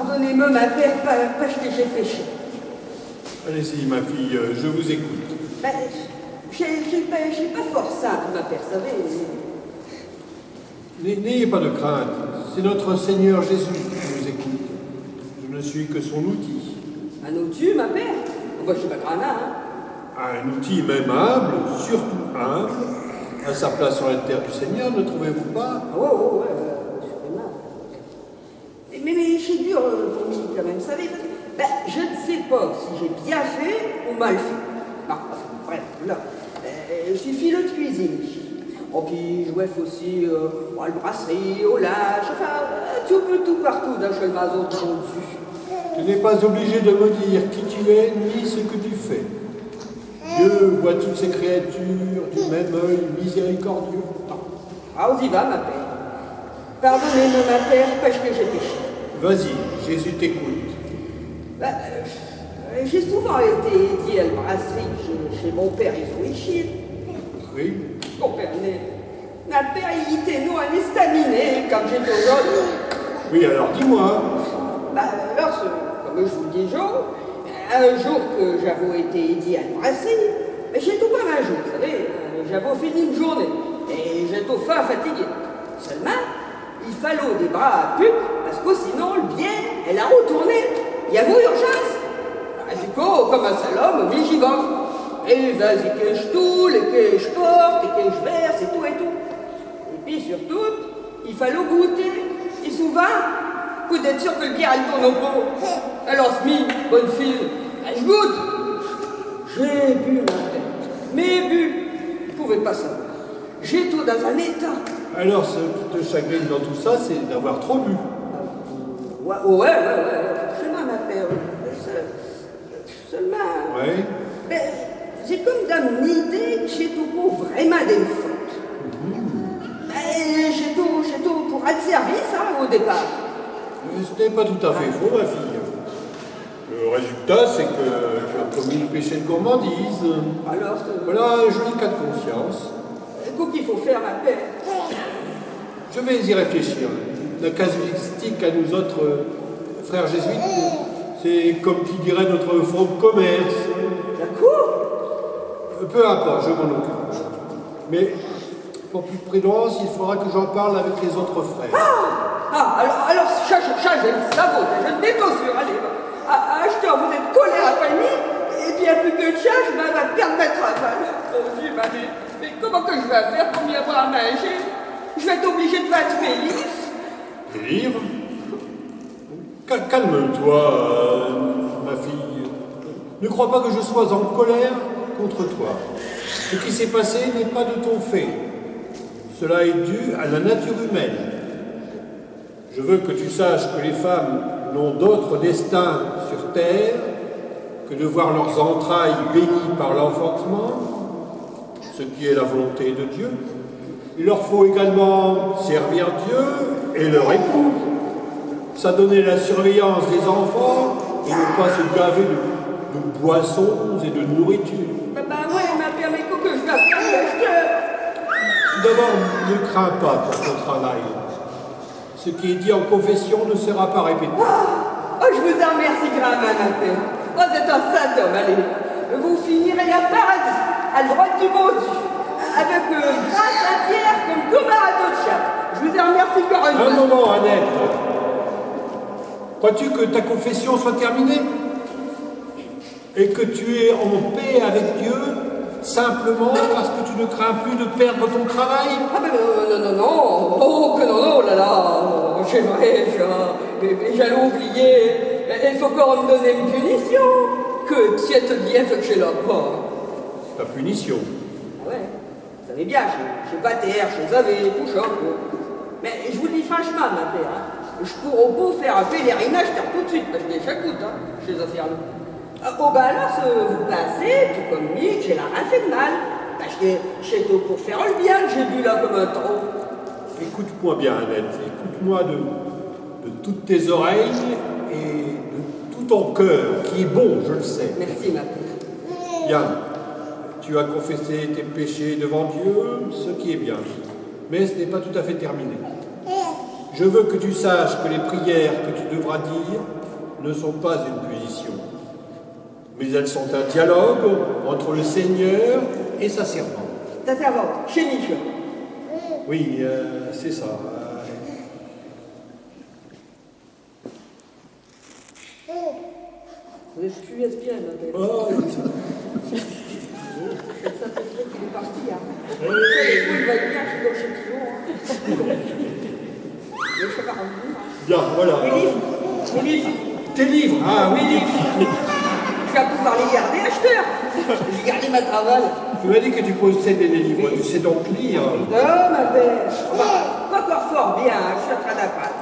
Pardonnez-moi, ma père, parce que j'ai péché. Allez-y, ma fille, je vous écoute. Ben, j'ai pas fort simple, ma père, savez. N'ayez pas de crainte, c'est notre Seigneur Jésus qui nous écoute. Je ne suis que son outil. Un outil, ma père? Moi, je suis pas granat, hein. Un outil même humble, surtout humble, à sa place sur la terre du Seigneur, ne trouvez-vous pas? Ah ouais, je suis mal. Mais c'est dur pour lui, quand même, vous savez. Ben, je ne sais pas si j'ai bien fait ou mal fait. Non, bref, là. Je suis philo de cuisine. Oh, puis je fais aussi à la brasserie, au linge, enfin, tout partout d'un seul mazo dessus. Tu n'es pas obligé de me dire qui tu es ni ce que tu fais. Dieu voit toutes ces créatures du même œil miséricordieux. Ah, on y va, ma père. Pardonnez-moi, ma père, parce que j'ai péché. Vas-y, Jésus t'écoute. Ben, j'ai souvent été dit à la brasserie chez mon père, ils ont échillé. Oui. Comprenez. Ma père, il était nous un estaminé, comme j'étais aujourd'hui. Oui, alors dis-moi. Ben, alors, comme je vous le dis, un jour que j'avais été dit à la brasserie, mais j'ai tout comme un jour, vous savez, j'avais fini une journée, et j'étais au fin fatigué. Seulement, il fallait des bras à pup, parce que sinon, le bien, elle a retourné. Il y avait urgence. Du coup, comme un seul homme, oui, j'y vais. Et vas-y que je toule, et que je porte, et que je verse, et tout. Et puis surtout, il fallait goûter. Et souvent, vous êtes sûr que le bière, elle tourne au pot. Alors, Smith, bonne fille, je goûte. J'ai bu, ma tête. Mais bu, vous pouvez pas savoir. J'ai tout dans un état. Alors, ce qui te chagrine dans tout ça, c'est d'avoir trop bu. Ouais, forcément, ma père. Seulement. Ouais. Mais j'ai comme dans une idée que j'ai tout pour vraiment des fautes. Mais j'ai tout pour être service, hein, au départ. Mais ce n'est pas tout à fait faux, ma fille. Le résultat, c'est que tu as commis le péché de gourmandise. Alors, Voilà un joli cas de conscience. qu'est-ce qu'il faut faire, ma père? Je vais y réfléchir. La casuistique à nous autres frères jésuites, c'est comme qui dirait notre fonds de commerce. La cour? Peu importe, je m'en occupe. Mais pour plus de prudence, il faudra que j'en parle avec les autres frères. Alors, je le sabot, je le détosure, allez. Acheteur, vous êtes colère à Pagny, et puis il n'y a plus que de charge, ben, va perdre ma travail. Oh Dieu, mais comment que je vais faire pour m'y avoir à manger? Je vais être obligé de battre mes livres. Des livres? Calme-toi, ma fille. Ne crois pas que je sois en colère contre toi. Ce qui s'est passé n'est pas de ton fait. Cela est dû à la nature humaine. Je veux que tu saches que les femmes n'ont d'autre destin sur terre que de voir leurs entrailles bénies par l'enfantement, ce qui est la volonté de Dieu. Il leur faut également servir Dieu et leur époux, s'adonner la surveillance des enfants et ne pas se gaver de boissons et de nourriture. Ouais, ma père, mais faut que je fasse ça, Tout d'abord, ne crains pas pour ton travail. Ce qui est dit en confession ne sera pas répété. Oh, je vous en remercie grandement, ma père. Oh, c'est un saint homme, allez. Vous finirez à paradis, à droite du bon Dieu, avec grâce à Pierre comme camarade de chat. Je vous en remercie encore une fois. Un moment, Annette. Crois-tu que ta confession soit terminée? Et que tu es en paix avec Dieu simplement parce que tu ne crains plus de perdre ton travail? Ah ben non. Oh que non, là là. Oh, j'aimerais, mais j'allais oublier. Il faut encore me donner une punition. Que tu te bien fait que j'ai la pas. La punition. Ah ouais, vous savez bien, je suis pas terre, je savais, tout choc. Mais je vous le dis franchement, ma père, hein, je pourrais pas faire un pèlerinage terre tout de suite, parce que j'ai chaque goutte, chez les affaires. Oh ben alors, vous pensez, tout comme lui, que j'ai la rien fait de mal. Parce que c'est tout pour faire le bien que j'ai bu là comme un trou. Écoute-moi bien, Annette. Écoute-moi de toutes tes oreilles et de tout ton cœur, qui est bon, je le sais. Merci, ma père. Bien. Tu as confessé tes péchés devant Dieu, ce qui est bien. Mais ce n'est pas tout à fait terminé. Je veux que tu saches que les prières que tu devras dire ne sont pas une punition, mais elles sont un dialogue entre le Seigneur et sa servante. Ta servante, chez Michel. Oui, c'est ça. Vous êtes plus aspiré, ma belle. Oh, Ça peut dire qu'il est parti, hein. Il va être bien, je suis dans chez Tillon, hein. Le chat par bien, voilà. Mes livres. Mes livres. Tes livres. Ah oui, Mes livres. Je vais pouvoir les garder, acheteur. J'ai gardé ma travail. tu m'as dit que tu possédais des livres. Tu sais donc lire. Oh, ma belle. Pas encore fort bien, hein. Je suis en train d'apprendre.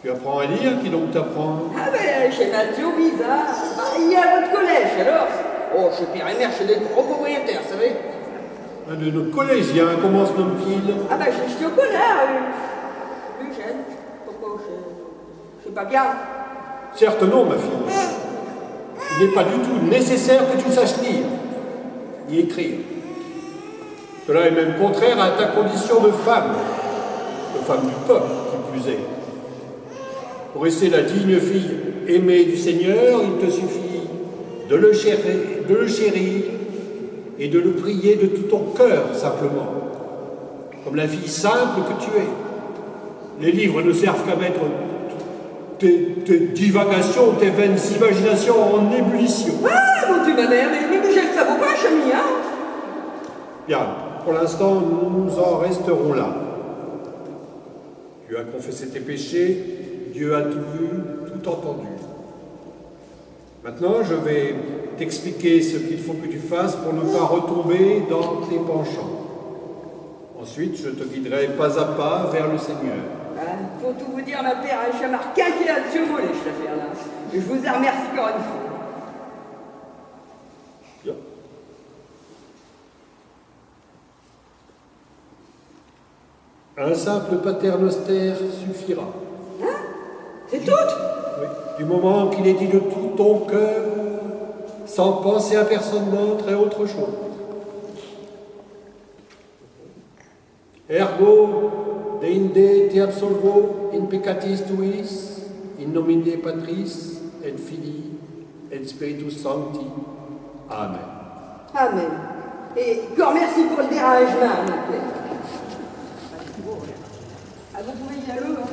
Tu apprends à lire, qui donc t'apprend? Ah ben, chez Mathieu Visa. Il y a votre collège, alors. Oh, chez Pierre et Mère, chez des gros propriétaires, vous savez. Un de nos collégiens, comment se nomme-t-il? Ah ben, j'étais au collège. Plus jeune. Pourquoi je sais pas bien. Certes non, ma fille. Il n'est pas du tout nécessaire que tu saches lire, ni écrire. Cela est même contraire à ta condition de femme du peuple, qui plus est. Pour rester la digne fille aimée du Seigneur, il te suffit de le chérir et de le prier de tout ton cœur, simplement, comme la fille simple que tu es. Les livres ne servent qu'à mettre tes divagations, tes vaines imaginations en ébullition. Ah, mon Dieu, ma mère, mais ça vaut pas un chemin, hein. Bien, pour l'instant, nous en resterons là. Tu as confessé tes péchés, Dieu a tout vu, tout entendu. Maintenant, je vais t'expliquer ce qu'il faut que tu fasses pour ne pas retomber dans tes penchants. Ensuite, je te guiderai pas à pas vers le Seigneur. Pour tout vous dire, ma père, un chamard quinquennatieux volé, cette affaire-là. Et je vous en remercie encore une fois. Bien. Un simple paternoster suffira. Hein? C'est tout? Oui. Du moment qu'il est dit de tout ton cœur, sans penser à personne d'autre et autre chose. Ergo, deinde te absolvo in peccatis tuis, in nomine Patris, et Filii, et Spiritus Sancti. Amen. Amen. Et encore merci pour le dérangement, ma père. Ah, vous pouvez y aller, hein.